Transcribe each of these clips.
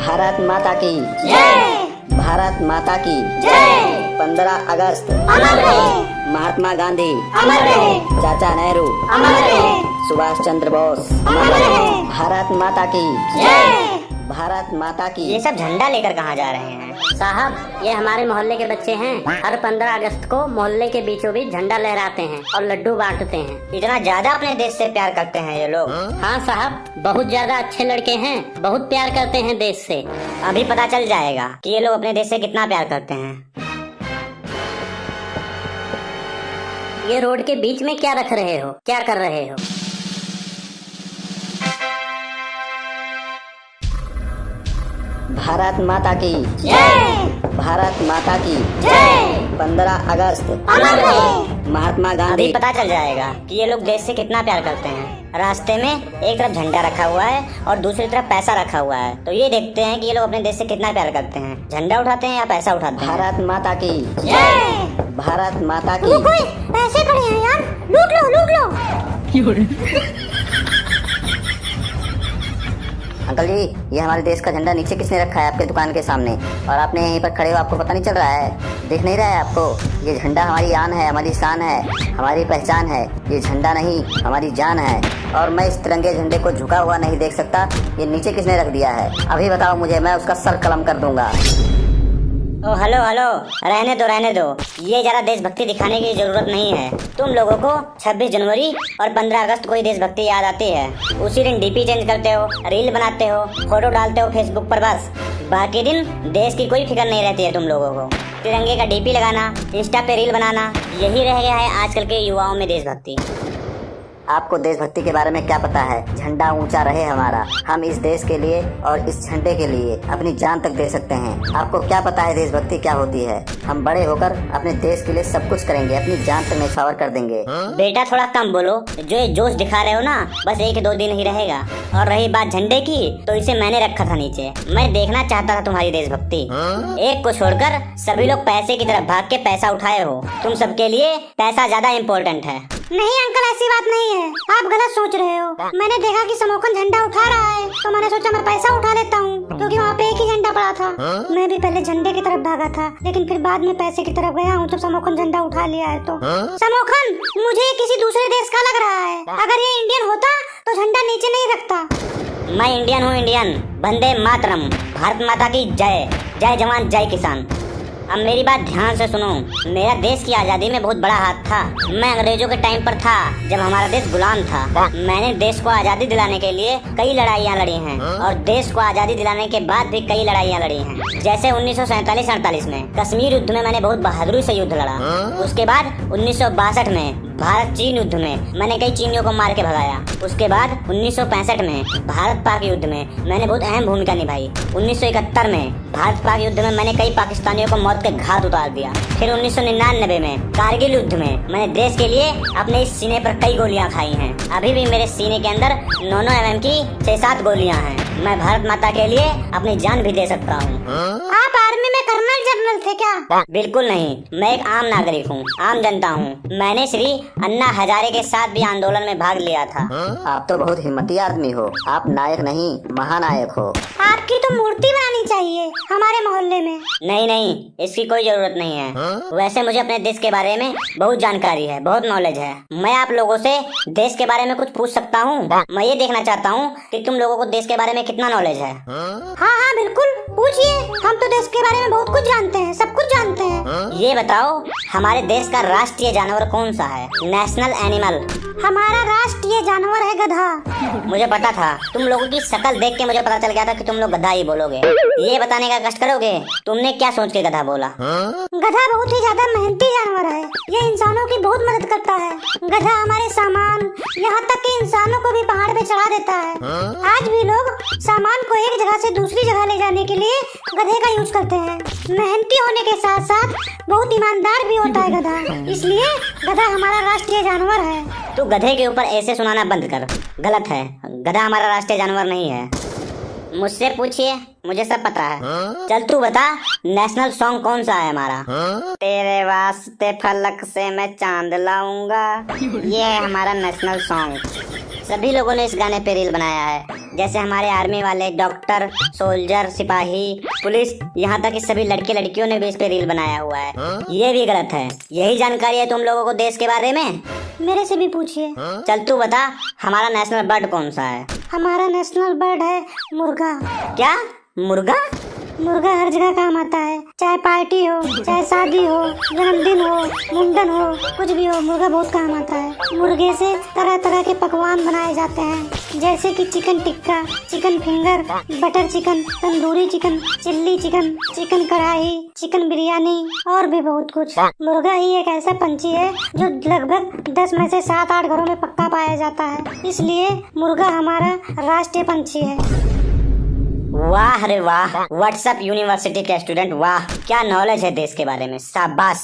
भारत माता की जय। भारत माता की जय। 15 अगस्त अमर रहे। महात्मा गांधी अमर रहे। चाचा नेहरू अमर रहे। सुभाष चंद्र बोस अमर रहे। भारत माता की जय। भारत माता की। ये सब झंडा लेकर कहाँ जा रहे हैं? साहब, ये हमारे मोहल्ले के बच्चे हैं। हर 15 अगस्त को मोहल्ले के बीचों बीच झंडा लहराते हैं और लड्डू बांटते हैं। इतना ज्यादा अपने देश से प्यार करते हैं ये लोग। हाँ साहब, बहुत ज्यादा अच्छे लड़के हैं, बहुत प्यार करते हैं देश से। अभी पता चल जाएगा कि ये लोग अपने देश से कितना प्यार करते हैं। ये रोड के बीच में क्या रख रहे हो? क्या कर रहे हो? भारत माता की जय। भारत माता की जय। 15 अगस्त अमर रहे। महात्मा अभी गांधी। पता चल जाएगा कि ये लोग देश से कितना प्यार करते हैं। रास्ते में एक तरफ झंडा रखा हुआ है और दूसरी तरफ पैसा रखा हुआ है, तो ये देखते हैं कि ये लोग अपने देश से कितना प्यार करते हैं। झंडा उठाते हैं या पैसा उठाते हैं? भारत माता की जय। भारत माता की। रुको, पैसे पड़े हैं यार, लूट लो लूट लो। अंकल जी, ये हमारे देश का झंडा नीचे किसने रखा है आपके दुकान के सामने, और आपने यहीं पर खड़े हो, आपको पता नहीं चल रहा है? देख नहीं रहा है आपको? ये झंडा हमारी आन है, हमारी शान है, हमारी पहचान है। ये झंडा नहीं, हमारी जान है। और मैं इस तिरंगे झंडे को झुका हुआ नहीं देख सकता। ये नीचे किसने रख दिया है? अभी बताओ मुझे, मैं उसका सर कलम कर दूंगा। ओ हेलो हेलो, रहने दो। ये जरा देशभक्ति दिखाने की जरूरत नहीं है। तुम लोगों को 26 जनवरी और 15 अगस्त को ही देशभक्ति याद आती है। उसी दिन डीपी चेंज करते हो, रील बनाते हो, फोटो डालते हो फेसबुक पर, बस। बाकी दिन देश की कोई फिक्र नहीं रहती है तुम लोगों को। तिरंगे का डीपी लगाना, इंस्टा पे रील बनाना, यही रह गया है आजकल के युवाओं में देशभक्ति। आपको देशभक्ति के बारे में क्या पता है? झंडा ऊंचा रहे हमारा। हम इस देश के लिए और इस झंडे के लिए अपनी जान तक दे सकते हैं। आपको क्या पता है देशभक्ति क्या होती है? हम बड़े होकर अपने देश के लिए सब कुछ करेंगे, अपनी जान तक न्यौछावर कर देंगे। बेटा थोड़ा कम बोलो। जो ये जोश दिखा रहे हो ना, बस 1-2 दिन ही रहेगा। और रही बात झंडे की, तो इसे मैंने रखा था नीचे। मैं देखना चाहता था तुम्हारी देशभक्ति। एक को छोड़कर सभी लोग पैसे की तरफ भाग के पैसा उठाए हो। तुम सबके लिए पैसा ज्यादा इम्पोर्टेंट है। नहीं अंकल, ऐसी बात नहीं है, आप गलत सोच रहे हो। मैंने देखा कि समोखन झंडा उठा रहा है, तो मैंने सोचा मैं पैसा उठा लेता हूँ, क्योंकि वहाँ पे एक ही झंडा पड़ा था। मैं भी पहले झंडे की तरफ भागा था, लेकिन फिर बाद में पैसे की तरफ गया हूँ, तो समोखन झंडा उठा लिया है। तो समोखन मुझे किसी दूसरे देश का लग रहा है। अगर ये इंडियन होता तो झंडा नीचे नहीं रखता। मैं इंडियन हूँ, इंडियन। वंदे मातरम। भारत माता की जय। जय जवान जय किसान। अब मेरी बात ध्यान से सुनो। मेरा देश की आजादी में बहुत बड़ा हाथ था। मैं अंग्रेजों के टाइम पर था, जब हमारा देश गुलाम था। मैंने देश को आजादी दिलाने के लिए कई लड़ाइयाँ लड़ी हैं, और देश को आजादी दिलाने के बाद भी कई लड़ाइयाँ लड़ी हैं। जैसे 1947-48 में कश्मीर युद्ध में मैंने बहुत बहादुरी से युद्ध लड़ा। उसके बाद 1962 में भारत चीन युद्ध में मैंने कई चीनियों को मार के भगाया। उसके बाद 1965 में भारत पाक युद्ध में मैंने बहुत अहम भूमिका निभाई। 1971 में भारत पाक युद्ध में मैंने कई पाकिस्तानियों को मौत के घाट उतार दिया। फिर 1999 में कारगिल युद्ध में मैंने देश के लिए अपने इस सीने पर कई गोलियां खाई हैं। अभी भी मेरे सीने के अंदर 9-9 mm की 6-7 गोलियां हैं। मैं भारत माता के लिए अपनी जान भी दे सकता हूँ। आप आर्मी में कर्नल जनरल थे क्या? बिल्कुल नहीं, मैं एक आम नागरिक हूँ, आम जनता हूँ। मैंने श्री अन्ना हजारे के साथ भी आंदोलन में भाग लिया था। आप तो बहुत हिम्मती आदमी हो। आप नायक नहीं, महानायक हो। आपकी तो मूर्ति बनानी चाहिए हमारे मोहल्ले में। नहीं, इसकी कोई जरूरत नहीं है। वैसे मुझे अपने देश के बारे में बहुत जानकारी है, बहुत नॉलेज है। मैं आप लोगों से देश के बारे में कुछ पूछ सकता हूँ? मैं ये देखना चाहता हूँ कि तुम लोगों को देश के बारे में कितना नॉलेज है। हाँ बिल्कुल, पूछिए। हम तो देश के बारे में बहुत कुछ जानते हैं, सब कुछ जानते हैं। ये बताओ, हमारे देश का राष्ट्रीय जानवर कौन सा है? National animal. हमारा राष्ट्रीय जानवर है गधा। मुझे पता था। तुम लोगों की शक्ल देख के मुझे पता चल गया था कि तुम लोग गधा ही बोलोगे। ये बताने का कष्ट करोगे, तुमने क्या सोच के गधा बोला? गधा बहुत ही ज्यादा मेहनती जानवर है। ये इंसानों की बहुत मदद करता है। गधा हमारे सामान, यहाँ तक कि इंसानों को भी पहाड़ पे चढ़ा देता है। आज भी लोग सामान को एक जगह से दूसरी जगह ले जाने के लिए गधे का यूज करते हैं। मेहनती होने के साथ साथ बहुत ईमानदार भी होता है गधा, इसलिए गधा हमारा राष्ट्रीय जानवर है। तू गधे के ऊपर ऐसे सुनाना बंद कर, गलत है। गधा हमारा राष्ट्रीय जानवर नहीं है। मुझसे पूछिए, मुझे सब पता है। चल तू बता, नेशनल सॉन्ग कौन सा है हमारा? तेरे वास्ते फलक से मैं चांद लाऊंगा, ये है हमारा नेशनल सॉन्ग। सभी लोगों ने इस गाने पे रील बनाया है, जैसे हमारे आर्मी वाले, डॉक्टर, सोल्जर, सिपाही, पुलिस, यहाँ तक कि सभी लड़के लड़कियों ने भी इस पे रील बनाया हुआ है। ये भी गलत है। यही जानकारी है तुम लोगों को देश के बारे में? मेरे से भी पूछिए। चल तू बता, हमारा नेशनल बर्ड कौन सा है? हमारा नेशनल बर्ड है मुर्गा। क्या? मुर्गा? मुर्गा हर जगह काम आता है, चाहे पार्टी हो, चाहे शादी हो, जन्मदिन हो, मुंडन हो, कुछ भी हो, मुर्गा बहुत काम आता है। मुर्गे से तरह तरह के पकवान बनाए जाते हैं, जैसे कि chicken tikka, chicken finger, butter chicken, tandoori chicken, chilli chicken, chicken कढ़ाई, चिकन बिरयानी और भी बहुत कुछ। मुर्गा ही एक ऐसा पंछी है जो लगभग 10 में से 7-8 घरों में पक्का पाया जाता है, इसलिए मुर्गा हमारा राष्ट्रीय पंछी है। वाह रे वाह, व्हाट्सएप यूनिवर्सिटी के स्टूडेंट, वाह क्या नॉलेज है देश के बारे में, शाबाश।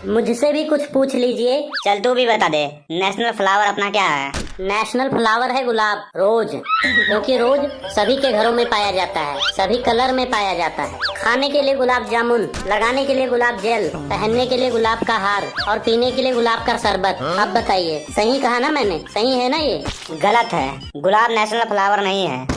मुझसे भी कुछ पूछ लीजिए। चल तू भी बता दे, नेशनल फ्लावर अपना क्या है? नेशनल फ्लावर है गुलाब, रोज, क्योंकि रोज सभी के घरों में पाया जाता है, सभी कलर में पाया जाता है। खाने के लिए गुलाब जामुन, लगाने के लिए गुलाब जेल, पहनने के लिए गुलाब का हार और पीने के लिए गुलाब का शरबत। अब बताइए, सही कहा ना मैंने? सही है ना ये? गलत है, गुलाब नेशनल फ्लावर नहीं है।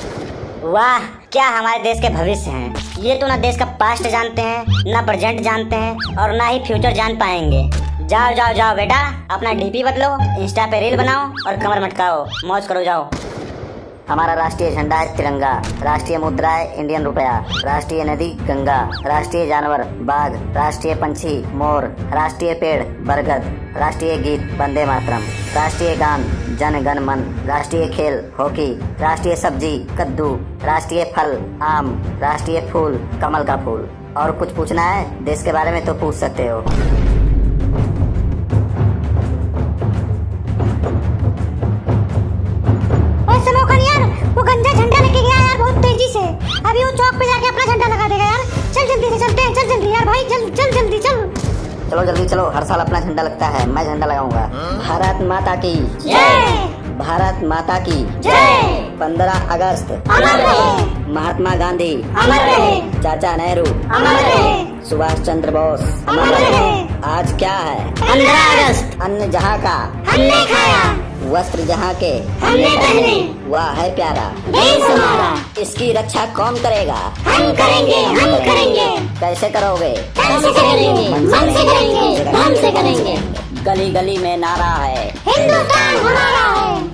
वाह क्या हमारे देश के भविष्य हैं। ये तो ना देश का पास्ट जानते हैं, ना प्रेजेंट जानते हैं और ना ही फ्यूचर जान पाएंगे। जाओ जाओ जाओ बेटा, अपना डीपी बदलो, इंस्टा पे रील बनाओ और कमर मटकाओ, मौज करो, जाओ। हमारा राष्ट्रीय झंडा है तिरंगा, राष्ट्रीय मुद्रा है इंडियन रुपया, राष्ट्रीय नदी गंगा, राष्ट्रीय जानवर बाघ, राष्ट्रीय पंछी मोर, राष्ट्रीय पेड़ बरगद, राष्ट्रीय गीत वंदे मातरम, राष्ट्रीय गान जन गण मन, राष्ट्रीय खेल हॉकी, राष्ट्रीय सब्जी कद्दू, राष्ट्रीय फल आम, राष्ट्रीय फूल कमल का फूल। और कुछ पूछना है देश के बारे में तो पूछ सकते हो। वो गंजा झंडा लेके गया यार बहुत तेजी से, अभी वो चौक पे जाके अपना झंडा लगा देगा यार। चल जल्दी से चलते हैं, चल जल्दी यार भाई, चल चल जल्दी चल। चलो जल्दी चलो, हर साल अपना झंडा लगता है, मैं झंडा लगाऊंगा। भारत माता की जय, भारत माता की जय। 15 अगस्त अमर रहे, महात्मा गांधी अमर रहे, चाचा नेहरू अमर रहे, सुभाष चंद्र बोस अमर रहे। आज क्या है? 15 अगस्त। अन्न जहाँ का हमने खाया, वस्त्र जहाँ के हमने पहने, वह है प्यारा देश हमारा। इसकी रक्षा कौन करेगा? हम करेंगे, हम करेंगे। कैसे करोगे? कैसे करेंगे? मन से करेंगे, धन से करेंगे। गली गली में नारा है, हिंदुस्तान हमारा है।